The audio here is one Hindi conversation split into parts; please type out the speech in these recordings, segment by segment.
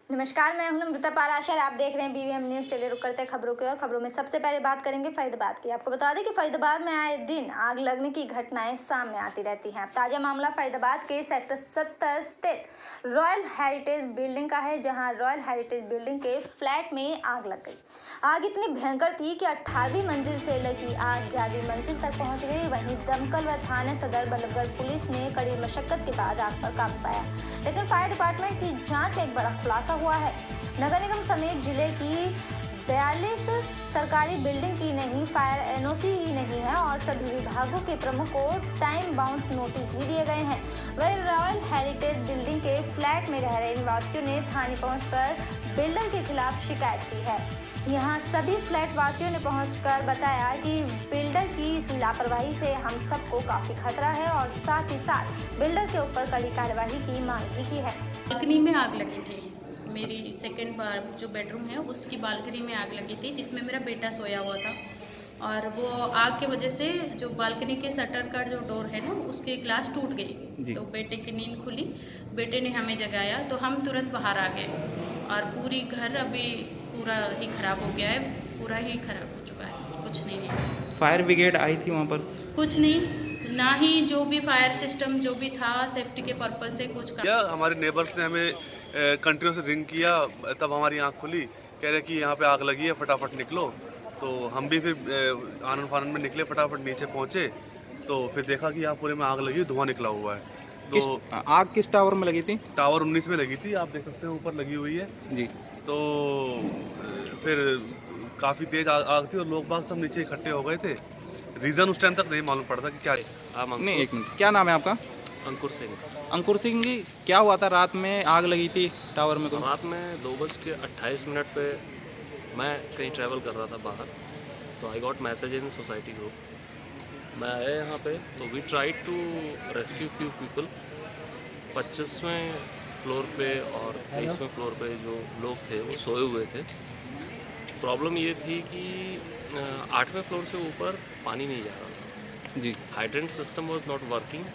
नमस्कार, मैं हूं नम्रता पाराशर। आप देख रहे हैं बीवीएम न्यूज़। चलिए रुक करते हैं खबरों की और खबरों में सबसे पहले बात करेंगे फरीदाबाद की। आपको बता दें कि फरीदाबाद में आए दिन आग लगने की घटनाएं सामने आती रहती हैं। ताजा मामला फरीदाबाद के सेक्टर 70 स्थित रॉयल हेरिटेज बिल्डिंग का है, जहां रॉयल हेरिटेज बिल्डिंग के फ्लैट में आग लग गई। आग इतनी भयंकर थी कि 18वीं मंजिल से लगी आग 11वीं मंजिल तक पहुंच गई। वहीं दमकल व थाने सदर बल्लभगढ़ पुलिस ने कड़ी मशक्कत के बाद आग पर काबू पाया, लेकिन फायर डिपार्टमेंट की जांच में एक बड़ा खुलासा हुआ है। नगर निगम समेत जिले की 42 सरकारी बिल्डिंग की नहीं, फायर एनओसी ही नहीं है और सभी विभागों के प्रमुख को टाइम बाउंड नोटिस भी दिए गए हैं। वहीं रॉयल हेरिटेज बिल्डिंग के फ्लैट में रह रहे निवासियों ने थाने पहुंचकर बिल्डर के खिलाफ शिकायत की है। यहां सभी फ्लैट वासियों ने पहुंचकर बताया कि बिल्डर की इस लापरवाही से हम सबको काफी खतरा है और साथ ही साथ बिल्डर के ऊपर कड़ी कार्रवाई की मांग भी की है। बालकनी में आग लगी थी। मेरी सेकंड बार जो बेडरूम है उसकी बालकनी में आग लगी थी, जिसमें मेरा बेटा सोया हुआ था और वो आग की वजह से जो बालकनी के शटर का जो डोर है ना उसके ग्लास टूट गई। तो बेटे की नींद खुली, बेटे ने हमें जगाया तो हम तुरंत बाहर आ गए और पूरी घर अभी पूरा ही ख़राब हो गया है, पूरा ही ख़राब हो चुका है, कुछ नहीं है। फायर ब्रिगेड आई थी वहाँ पर? कुछ नहीं, ना ही जो भी फायर सिस्टम जो भी था सेफ्टी के पर्पज से कुछ क्या हमारे नेबर्स ने हमें कंटिन्यू से रिंग किया, तब हमारी आंख खुली, कह रहे कि यहाँ पे आग लगी है, फटाफट निकलो। तो हम भी फिर आनंद फानंद में निकले, फटाफट नीचे पहुँचे तो फिर देखा कि यहाँ पूरे में आग लगी, धुआं निकला हुआ है। तो आग किस टावर में लगी थी? टावर 19 में लगी थी, आप देख सकते हैं ऊपर लगी हुई है जी। तो फिर काफ़ी तेज आग थी और लोग बाग सब नीचे इकट्ठे हो गए थे। रीज़न उस टाइम तक नहीं मालूम पड़ता कि क्या है। नहीं, एक मिनट, क्या नाम है आपका? अंकुर सिंह। अंकुर सिंह जी, क्या हुआ था रात में आग लगी थी टावर में? तो रात में 2:28 पे मैं कहीं ट्रैवल कर रहा था बाहर, तो I got message in society group. मैं आया यहाँ पे तो we tried to rescue few people. 25वें फ्लोर पे और 23वें फ्लोर पे जो लोग थे वो सोए हुए थे। प्रॉब्लम ये थी कि 8वें फ्लोर से ऊपर पानी नहीं जा रहा था जी। Hydrant system was not working.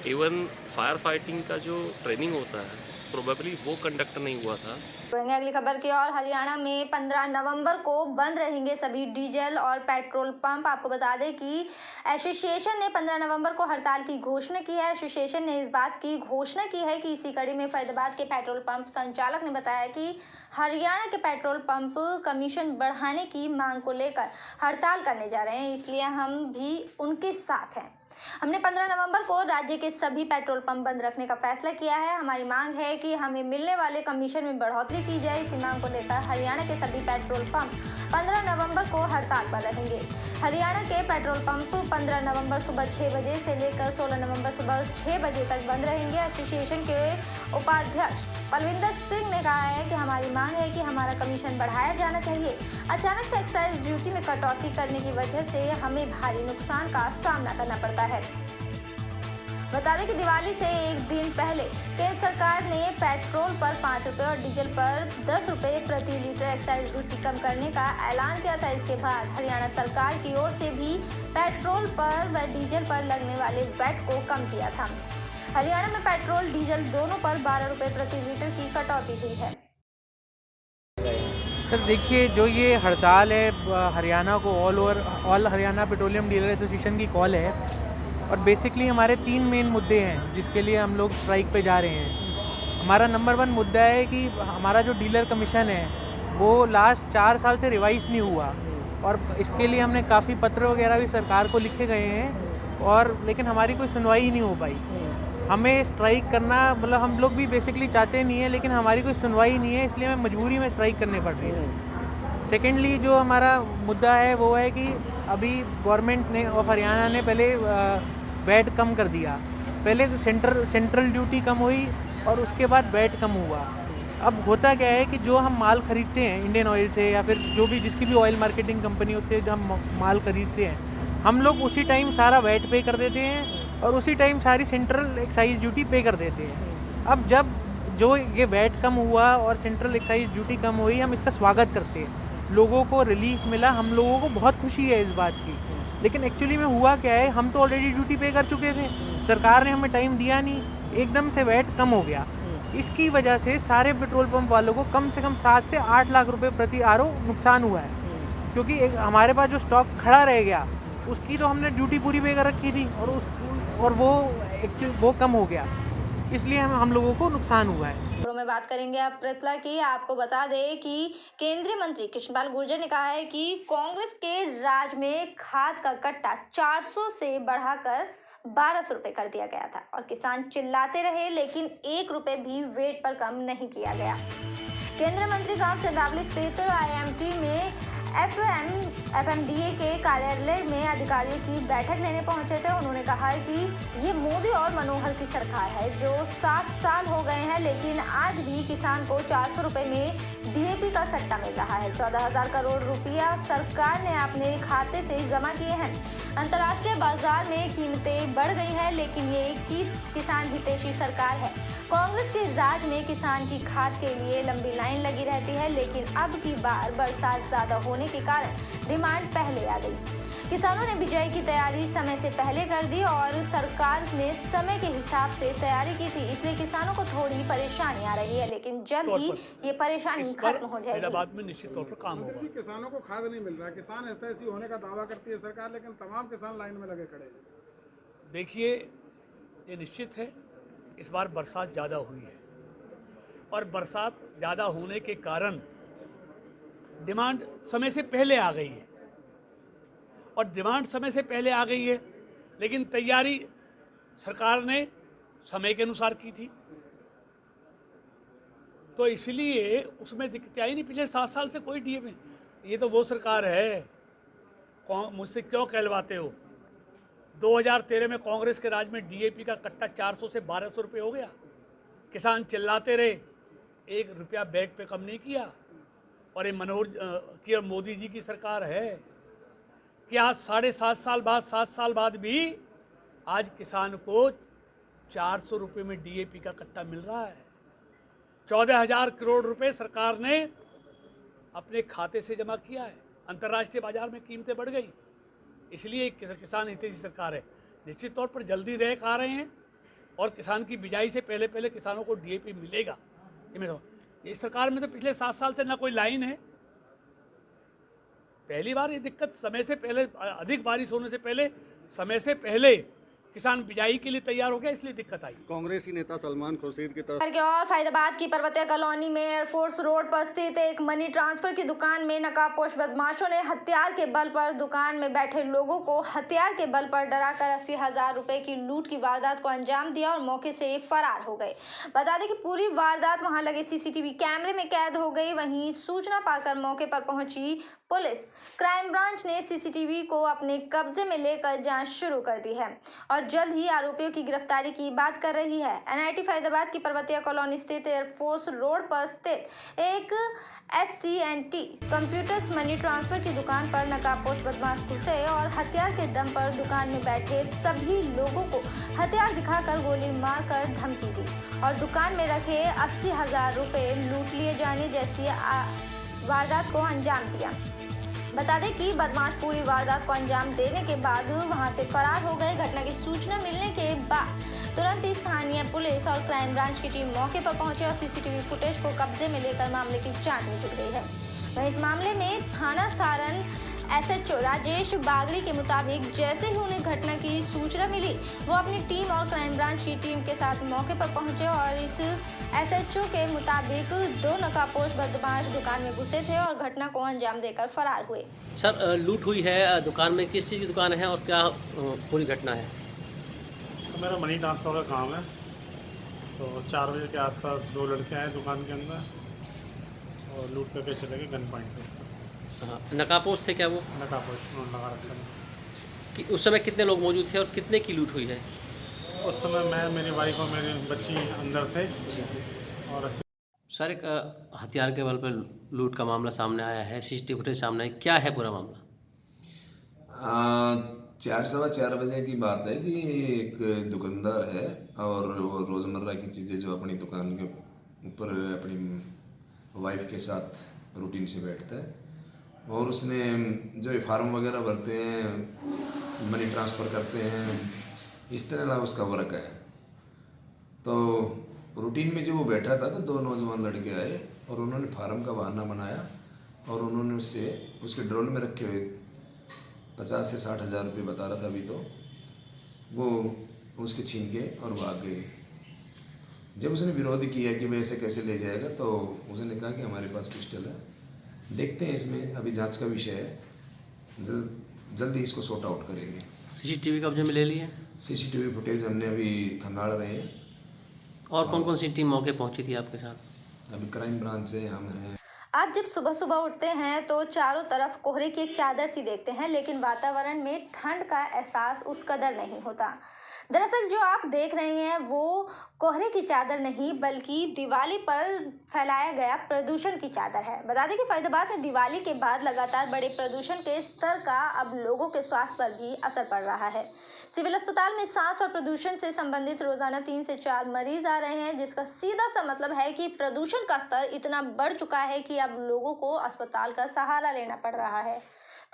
Even fire fighting का जो ट्रेनिंग होता है प्रोबेबली वो कंडक्ट नहीं हुआ था। बढ़ेंगे अगली खबर की और। हरियाणा में 15 नवंबर को बंद रहेंगे सभी डीजल और पेट्रोल पंप। आपको बता दें कि एसोसिएशन ने 15 नवंबर को हड़ताल की घोषणा की है। एसोसिएशन ने इस बात की घोषणा की है कि इसी कड़ी में फरीदाबाद के पेट्रोल पंप संचालक ने बताया कि हरियाणा के पेट्रोल पंप कमीशन बढ़ाने की मांग को लेकर हड़ताल करने जा रहे हैं, इसलिए हम भी उनके साथ हैं। हमने 15 नवंबर को राज्य के सभी पेट्रोल पंप बंद रखने का फैसला किया है। हमारी मांग है कि हमें मिलने वाले कमीशन में बढ़ोतरी की जाए। इसी मांग को लेकर हरियाणा के सभी पेट्रोल पंप 15 नवंबर को हड़ताल पर रहेंगे। हरियाणा के पेट्रोल पंप 15 नवंबर सुबह 6 बजे से लेकर 16 नवंबर सुबह 6 बजे तक बंद रहेंगे। एसोसिएशन के उपाध्यक्ष बलविंदर सिंह ने कहा है कि हमारी मांग है कि हमारा कमीशन बढ़ाया जाना चाहिए। अचानक से एक्साइज ड्यूटी में कटौती करने की वजह से हमें भारी नुकसान का सामना करना पड़ता है। बता दें कि दिवाली से एक दिन पहले केंद्र सरकार ने पेट्रोल पर 5 रुपये और डीजल पर 10 रुपये प्रति लीटर एक्साइज ड्यूटी कम करने का ऐलान किया था। इसके बाद हरियाणा सरकार की ओर से भी पेट्रोल पर व डीजल पर लगने वाले वैट को कम किया था। हरियाणा में पेट्रोल डीजल दोनों पर 12 रुपये प्रति लीटर की कटौती हुई है। सर देखिए, जो ये हड़ताल है हरियाणा को all Haryana petroleum dealer association की कॉल है और बेसिकली हमारे 3 मेन मुद्दे हैं जिसके लिए हम लोग स्ट्राइक पे जा रहे हैं। हमारा नंबर 1 मुद्दा है कि हमारा जो डीलर कमीशन है वो लास्ट 4 साल से रिवाइज़ नहीं हुआ और इसके लिए हमने काफ़ी पत्र वगैरह भी सरकार को लिखे गए हैं और लेकिन हमारी कोई सुनवाई ही नहीं हो पाई। हमें स्ट्राइक करना मतलब हम लोग भी बेसिकली चाहते नहीं है, लेकिन हमारी कोई सुनवाई नहीं है, इसलिए हमें मजबूरी में स्ट्राइक करनी पड़ रही है। सेकेंडली जो हमारा मुद्दा है वो है कि अभी गवर्नमेंट ने ऑफ हरियाणा ने पहले वैट कम कर दिया। पहले सेंट्रल ड्यूटी कम हुई और उसके बाद वैट कम हुआ। अब होता क्या है कि जो हम माल खरीदते हैं इंडियन ऑयल से या फिर जो भी जिसकी भी ऑयल मार्केटिंग कंपनी उससे जो हम माल खरीदते हैं, हम लोग उसी टाइम सारा वैट पे कर देते हैं और उसी टाइम सारी सेंट्रल एक्साइज ड्यूटी पे कर देते हैं। अब जब जो ये वैट कम हुआ और सेंट्रल एक्साइज ड्यूटी कम हुई, हम इसका स्वागत करते हैं। लोगों को रिलीफ मिला, हम लोगों को बहुत खुशी है इस बात की, लेकिन एक्चुअली में हुआ क्या है, हम तो ऑलरेडी ड्यूटी पे कर चुके थे, सरकार ने हमें टाइम दिया नहीं, एकदम से वैट कम हो गया। इसकी वजह से सारे पेट्रोल पंप वालों को कम से कम 7 से 8 लाख रुपए प्रति आरओ नुकसान हुआ है, क्योंकि हमारे पास जो स्टॉक खड़ा रह गया उसकी तो हमने ड्यूटी पूरी पे कर रखी थी और वो कम हो गया, इसलिए हम लोगों को नुकसान हुआ है। में बात करेंगे अब पृथला की। आपको बता दें कि केंद्रीय मंत्री कृष्णपाल गुर्जर ने कहा है कि कांग्रेस के राज में खाद का कट्टा 400 से बढ़ाकर 1200 रुपए कर दिया गया था और किसान चिल्लाते रहे, लेकिन 1 रुपए भी वेट पर कम नहीं किया गया। केंद्रीय मंत्री गांव चंद्रावली स्थित IMT में FMDA के कार्यालय में अधिकारियों की बैठक लेने पहुंचे थे। उन्होंने कहा है कि ये मोदी और मनोहर की सरकार है जो 7 साल हो गए हैं, लेकिन आज भी किसान को 400 रुपए में DAP का कट्टा मिल रहा है। 14,000 करोड़ रुपया सरकार ने अपने खाते से जमा किए हैं। अंतर्राष्ट्रीय बाजार में कीमतें बढ़ गई हैं, लेकिन ये किसान हितैषी सरकार है। कांग्रेस के राज में किसान की खाद के लिए लंबी लाइन लगी रहती है, लेकिन अब की बार बरसात ज्यादा होने के कारण डिमांड पहले आ गई। किसानों ने बिजाई की तैयारी समय से पहले कर दी और सरकार ने समय के हिसाब से तैयारी की थी, इसलिए किसानों को थोड़ी परेशानी आ रही है, लेकिन जल्द ही ये परेशानी खत्म हो जाएगी। फरीदाबाद में निश्चित तौर पर काम होगा। किसानों को खाद नहीं मिल रहा, किसान हितैषी होने का दावा करती है सरकार, लेकिन तमाम किसान लाइन में लगे खड़े हैं। देखिए, ये निश्चित है इस बार बरसात ज़्यादा हुई है और बरसात ज़्यादा होने के कारण डिमांड समय से पहले आ गई है और डिमांड समय से पहले आ गई है, लेकिन तैयारी सरकार ने समय के अनुसार की थी, तो इसलिए उसमें दिक्कतें आई नहीं। पिछले 7 साल से कोई DAP, ये तो वो सरकार है, मुझसे क्यों कहलवाते हो। 2013 में कांग्रेस के राज में DAP का कट्टा 400 से 1200 रुपये हो गया। किसान चिल्लाते रहे, 1 रुपया बैग पे कम नहीं किया। और ये मनोहर की और मोदी जी की सरकार है कि आज 7 साल बाद भी आज किसान को 400 रुपये में DAP का कट्टा मिल रहा है। 14,000 करोड़ रुपए सरकार ने अपने खाते से जमा किया है। अंतर्राष्ट्रीय बाजार में कीमतें बढ़ गई, इसलिए किसान हितैषी सरकार है। निश्चित तौर पर जल्दी रैक आ रहे हैं और किसान की बिजाई से पहले किसानों को DAP मिलेगा। इस सरकार में तो पिछले 7 साल से ना कोई लाइन है। पहली बार ये दिक्कत समय से पहले, अधिक बारिश होने से पहले, समय से पहले किसान बिजाई के लिए तैयार हो गया, इसलिए दिक्कत आई। कांग्रेसी नेता सलमान खुर्शीद की तरफ और फरीदाबाद की पर्वतीय कॉलोनी में एयरफोर्स रोड पर स्थित एक मनी ट्रांसफर की दुकान में नकाबपोश बदमाशों ने हथियार के बल पर दुकान में बैठे लोगों को हथियार के बल पर डराकर 80,000 रुपए की लूट की वारदात को अंजाम दिया और मौके से फरार हो गए। बता दें कि पूरी वारदात वहां लगे CCTV कैमरे में कैद हो गई। वहीं सूचना पाकर मौके पर पहुंची पुलिस क्राइम ब्रांच ने CCTV को अपने कब्जे में लेकर जांच शुरू कर दी है और जल्द ही आरोपियों की गिरफ्तारी की बात कर रही है। NIT फरीदाबाद की पर्वतीय कॉलोनी स्थित एयरफोर्स रोड पर स्थित एक SCNT कंप्यूटर्स मनी ट्रांसफर की दुकान पर नकाबपोश बदमाश घुसे और हथियार के दम पर दुकान में बैठे सभी लोगों को हथियार दिखाकर गोली मारकर धमकी दी और दुकान में रखे 80,000 रुपए लूट लिए जाने जैसी वारदात को अंजाम दिया। बता दें कि बदमाश पूरी वारदात को अंजाम देने के बाद वहां से फरार हो गए। घटना की सूचना मिलने के बाद तुरंत ही स्थानीय पुलिस और क्राइम ब्रांच की टीम मौके पर पहुंचे और CCTV फुटेज को कब्जे में लेकर मामले की जांच में जुट गई है। वहीं इस मामले में थाना सारण SHO राजेश बागड़ी के मुताबिक जैसे ही उन्हें घटना की सूचना मिली, वो अपनी टीम और क्राइम ब्रांच की टीम के साथ मौके पर पहुंचे और इस SHO के मुताबिक 2 नकाबपोश बदमाश दुकान में घुसे थे और घटना को अंजाम देकर फरार हुए। सर, लूट हुई है दुकान में, किस चीज़ की दुकान है और क्या पूरी घटना है? तो मेरा मनी ट्रांसफ़र का काम है। तो 4 बजे के आसपास 2 लड़के आए दुकान के अंदर और लूट करके चले गए गन पॉइंट पे। हाँ, नकाबपोश थे क्या वो? नकाबपोश लगा रखा कि उस समय कितने लोग मौजूद थे और कितने की लूट हुई है? उस समय मैं, मेरी वाइफ और मेरी बच्ची अंदर थे। और सर, एक हथियार के बल पर लूट का मामला सामने आया है, CCTV फुटेज सामने आया, क्या है पूरा मामला? 4-4:15 बजे की बात है कि एक दुकानदार है और वो रोज़मर्रा की चीज़ें जो अपनी दुकान के ऊपर अपनी वाइफ के साथ रूटीन से बैठता है और उसने जो फार्म वगैरह भरते हैं, मनी ट्रांसफ़र करते हैं, इस तरह का उसका वर्क है। तो रूटीन में जो वो बैठा था तो 2 नौजवान लड़के आए और उन्होंने फार्म का बहाना बनाया और उन्होंने उससे उसके ड्रोल में रखे हुए 50 से 60 हज़ार रुपये बता रहा था अभी, तो वो उसके छीन के और भाग गए। जब उसने विरोध किया कि भाई ऐसे कैसे ले जाएगा, तो उसने कहा कि हमारे पास पिस्टल है, देखते हैं, इसमें अभी जांच का विषय है, जल्दी इसको सॉर्ट आउट करेंगे। सीसीटीवी कब्जे में ले लिए? सीसीटीवी फुटेज हमने अभी खंगाल रहे हैं। और कौन कौन सी टीम मौके पहुंची थी आपके साथ? अभी क्राइम ब्रांच से हम हैं। आप जब सुबह सुबह उठते हैं तो चारों तरफ कोहरे की एक चादर सी देखते हैं, लेकिन वातावरण में ठंड का एहसास उस कदर नहीं होता। दरअसल जो आप देख रहे हैं वो कोहरे की चादर नहीं बल्कि दिवाली पर फैलाया गया प्रदूषण की चादर है। बता दें कि फरीदाबाद में दिवाली के बाद लगातार बढ़े प्रदूषण के स्तर का अब लोगों के स्वास्थ्य पर भी असर पड़ रहा है। सिविल अस्पताल में सांस और प्रदूषण से संबंधित रोजाना 3 से 4 मरीज आ रहे हैं, जिसका सीधा सा मतलब है कि प्रदूषण का स्तर इतना बढ़ चुका है कि अब लोगों को अस्पताल का सहारा लेना पड़ रहा है।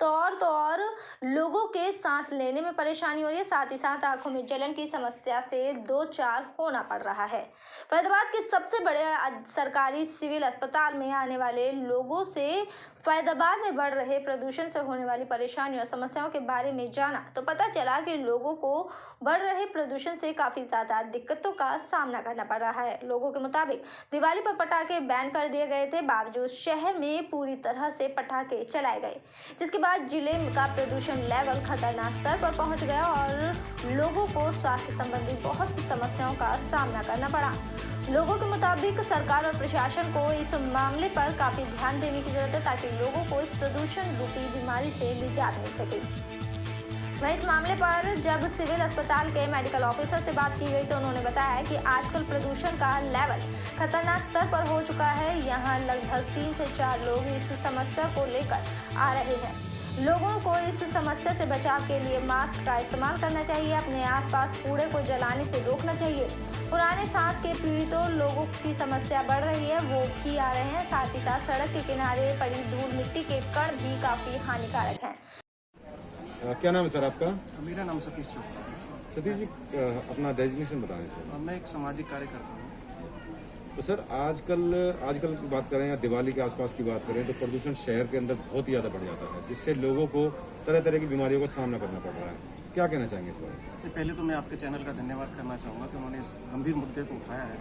तो और लोगों के सांस लेने में परेशानी हो रही है, साथ ही साथ आंखों में जलन की समस्या से 2-4 होना पड़ रहा है। फरीदाबाद के सबसे बड़े सरकारी सिविल अस्पताल में आने वाले लोगों से फरीदाबाद में बढ़ रहे प्रदूषण से होने वाली परेशानियों और समस्याओं के बारे में जाना तो पता चला कि लोगों को बढ़ रहे प्रदूषण से काफी ज्यादा दिक्कतों का सामना करना पड़ रहा है। लोगों के मुताबिक दिवाली पर पटाखे बैन कर दिए गए थे, बावजूद शहर में पूरी तरह से पटाखे चलाए गए, जिसके बाद जिले का प्रदूषण लेवल खतरनाक स्तर पर पहुंच गया और लोगों को स्वास्थ्य संबंधी बहुत सी समस्याओं का सामना करना पड़ा। लोगों के मुताबिक सरकार और प्रशासन को इस मामले पर काफी ध्यान देने की जरूरत है ताकि लोगों को इस प्रदूषण रूपी बीमारी से निजात मिल सके। वहीं इस मामले पर जब सिविल अस्पताल के मेडिकल ऑफिसर से बात की गई तो उन्होंने बताया कि आजकल प्रदूषण का लेवल खतरनाक स्तर पर हो चुका है। यहाँ लगभग 3 से 4 लोग इस समस्या को लेकर आ रहे हैं। लोगों को इस समस्या से बचाव के लिए मास्क का इस्तेमाल करना चाहिए, अपने आसपास कूड़े को जलाने से रोकना चाहिए। पुराने सांस के पीड़ितों लोगों की समस्या बढ़ रही है, वो भी आ रहे हैं। साथ ही साथ सड़क के किनारे पड़ी धूल मिट्टी के कण भी काफी हानिकारक हैं। क्या नाम है सर आपका? मेरा नाम सतीश चोपड़ा है। सतीश जी, अपना डेजिग्नेशन बताएं। मैं एक सामाजिक कार्यकर्ता हूँ। तो सर आजकल की बात करें या दिवाली के आसपास की बात करें तो प्रदूषण शहर के अंदर बहुत ही ज़्यादा बढ़ जाता है, जिससे लोगों को तरह तरह की बीमारियों का सामना करना पड़ रहा है। क्या कहना चाहेंगे इस बारे में? पहले तो मैं आपके चैनल का धन्यवाद करना चाहूँगा कि उन्होंने इस गंभीर मुद्दे को उठाया है।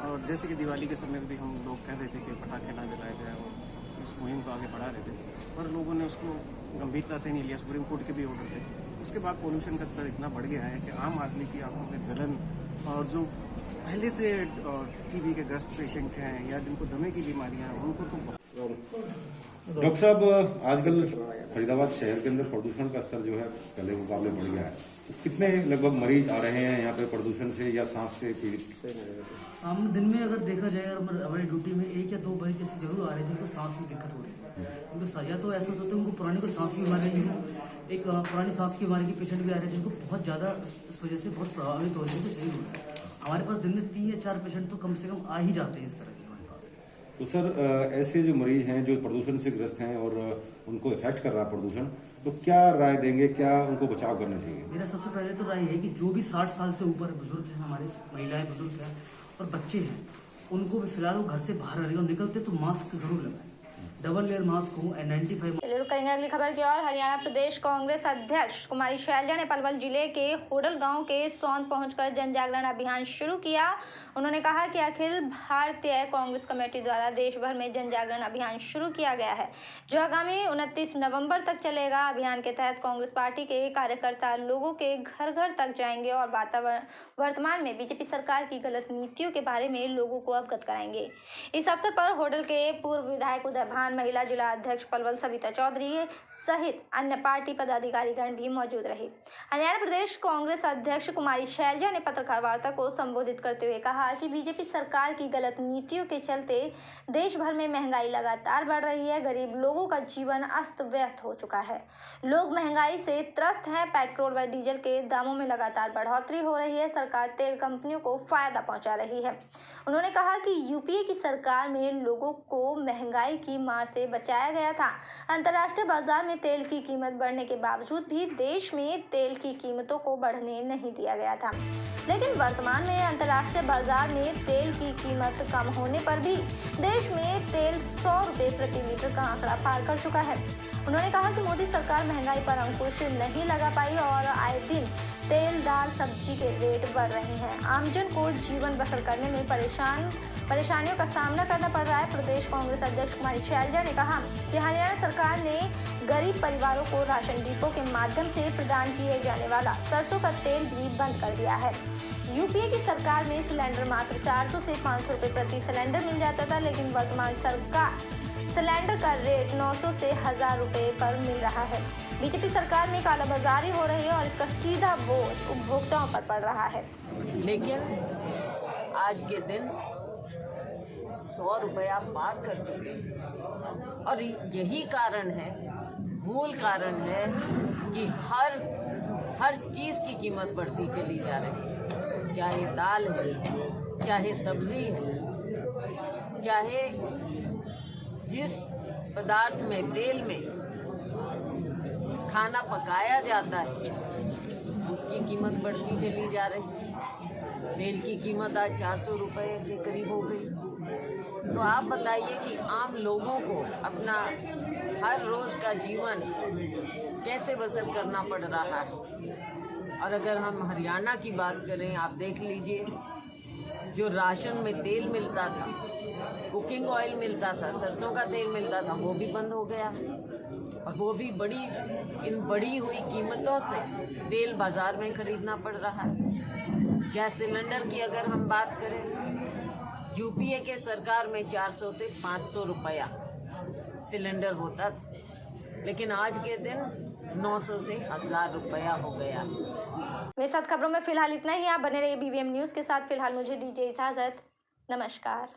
और जैसे कि दिवाली के समय भी हम लोग कह रहे थे कि पटाखे ना जलाए जाए और इस मुहिम को आगे बढ़ा रहे थे, पर लोगों ने उसको गंभीरता से नहीं लिया। सुप्रीम कोर्ट के भी ऑर्डर थे। उसके बाद पोल्यूशन का स्तर इतना बढ़ गया है कि आम आदमी की आंखों में जलन और जो पहले से टीबी के ग्रस्त पेशेंट हैं या जिनको दमे की बीमारियां हैं उनको तो डॉक्टर साहब, आजकल फरीदाबाद शहर के अंदर प्रदूषण का स्तर जो है पहले के मुकाबले बढ़ गया है। कितने लगभग मरीज आ रहे हैं यहाँ पे प्रदूषण से या सांस से पीड़ित? हम दिन में अगर देखा जाए हमारी ड्यूटी में 1 या 2 मरीज जैसे जरूर आ रहे हैं जिनको सांस की दिक्कत हो रही है। उनको या तो ऐसा होता है उनको पुरानी कोई सांस की बीमारी नहीं है, एक पुरानी सांस की बीमारी के पेशेंट भी आ रहे हैं जिनको बहुत ज़्यादा इस वजह से बहुत प्रभावित हो रही है, तो सही हो रहा है। हमारे पास दिन में 3 या 4 पेशेंट तो कम से कम आ ही जाते हैं इस तरह के हमारे पास। तो सर ऐसे जो मरीज हैं जो प्रदूषण से ग्रस्त हैं और उनको इफेक्ट कर रहा है प्रदूषण, तो क्या राय देंगे, क्या उनको बचाव करना चाहिए? मेरा सबसे पहले तो राय है कि जो भी 60 साल से ऊपर बुजुर्ग हैं, हमारे महिलाएं बुजुर्ग हैं और बच्चे हैं, उनको भी फिलहाल वो घर से बाहर रहेंगे और निकलते तो मास्क जरूर लगाएं, डबल लेयर मास्क हो, N95। करेंगे अगली खबर की ओर। हरियाणा प्रदेश कांग्रेस अध्यक्ष कुमारी शैलजा ने पलवल जिले के होडल गांव के सौंद पहुंचकर जन जागरण अभियान शुरू किया। उन्होंने कहा कि अखिल भारतीय कांग्रेस कमेटी द्वारा देश भर में जन जागरण अभियान शुरू किया गया है, जो आगामी 29 नवंबर तक चलेगा। अभियान के तहत कांग्रेस पार्टी के कार्यकर्ता लोगों के घर घर तक जाएंगे और वर्तमान में बीजेपी सरकार की गलत नीतियों के बारे में लोगों को अवगत कराएंगे। इस अवसर पर होडल के पूर्व विधायक उदय भान, महिला जिला अध्यक्ष पलवल सविता चौधरी सहित अन्य पार्टी पदाधिकारीगण भी मौजूद रहे। हरियाणा प्रदेश कांग्रेस अध्यक्ष कुमारी शैलजा ने पत्रकार वार्ता को संबोधित करते हुए कहा कि बीजेपी सरकार की गलत नीतियों के चलते देश भर में महंगाई लगातार बढ़ रही है। गरीब लोगों का जीवन अस्त व्यस्त हो चुका है। लोग महंगाई से त्रस्त हैं। पेट्रोल व डीजल के दामों में लगातार बढ़ोतरी हो रही है। सरकार तेल कंपनियों को फायदा पहुंचा रही है। उन्होंने कहा कि यूपीए की सरकार में लोगों को महंगाई की मार से बचाया गया था। अंतर्राष्ट्रीय बाजार में तेल की कीमत बढ़ने के बावजूद भी देश में तेल की कीमतों को बढ़ने नहीं दिया गया था। लेकिन वर्तमान में अंतर्राष्ट्रीय बाजार में तेल की कीमत कम होने पर भी देश में तेल 100 रुपये प्रति लीटर का आंकड़ा पार कर चुका है। उन्होंने कहा कि मोदी सरकार महंगाई पर अंकुश नहीं लगा पाई और आए दिन तेल, दाल, सब्जी के रेट बढ़ रहे हैं। आमजन को जीवन बसर करने में परेशानियों का सामना करना पड़ रहा है। प्रदेश कांग्रेस अध्यक्ष कुमारी शैलजा ने कहा कि हरियाणा सरकार ने गरीब परिवारों को राशन डिपो के माध्यम से प्रदान किए जाने वाला सरसों का तेल भी बंद कर दिया है। यूपीए की सरकार में सिलेंडर मात्र 400 से 500 रुपए प्रति सिलेंडर मिल जाता था, लेकिन वर्तमान सरकार सिलेंडर का रेट 900 से 1000 रुपए पर मिल रहा है। बीजेपी सरकार में कालाबाजारी हो रही है और इसका सीधा बोझ उपभोक्ताओं पर पड़ रहा है। लेकिन आज के दिन 100 रुपया पार कर चुके हैं और यही कारण है, मूल कारण है कि हर चीज़ की कीमत बढ़ती चली जा रही है। चाहे दाल है, चाहे सब्जी है, चाहे जिस पदार्थ में, तेल में खाना पकाया जाता है उसकी कीमत बढ़ती चली जा रही है। तेल की कीमत आज 400 रुपये के करीब हो गई। तो आप बताइए कि आम लोगों को अपना हर रोज़ का जीवन कैसे बसर करना पड़ रहा है। और अगर हम हरियाणा की बात करें, आप देख लीजिए, जो राशन में तेल मिलता था, कुकिंग ऑयल मिलता था, सरसों का तेल मिलता था, वो भी बंद हो गया और वो भी इन बढ़ी हुई कीमतों से तेल बाज़ार में खरीदना पड़ रहा है। गैस सिलेंडर की अगर हम बात करें, यूपीए के सरकार में 400 से 500 रुपया सिलेंडर होता था, लेकिन आज के दिन 900 से 1000 रुपया हो गया। मेरे साथ खबरों में फिलहाल इतना ही। आप बने रहिए BVM न्यूज़ के साथ। फिलहाल मुझे दीजिए इजाज़त। नमस्कार।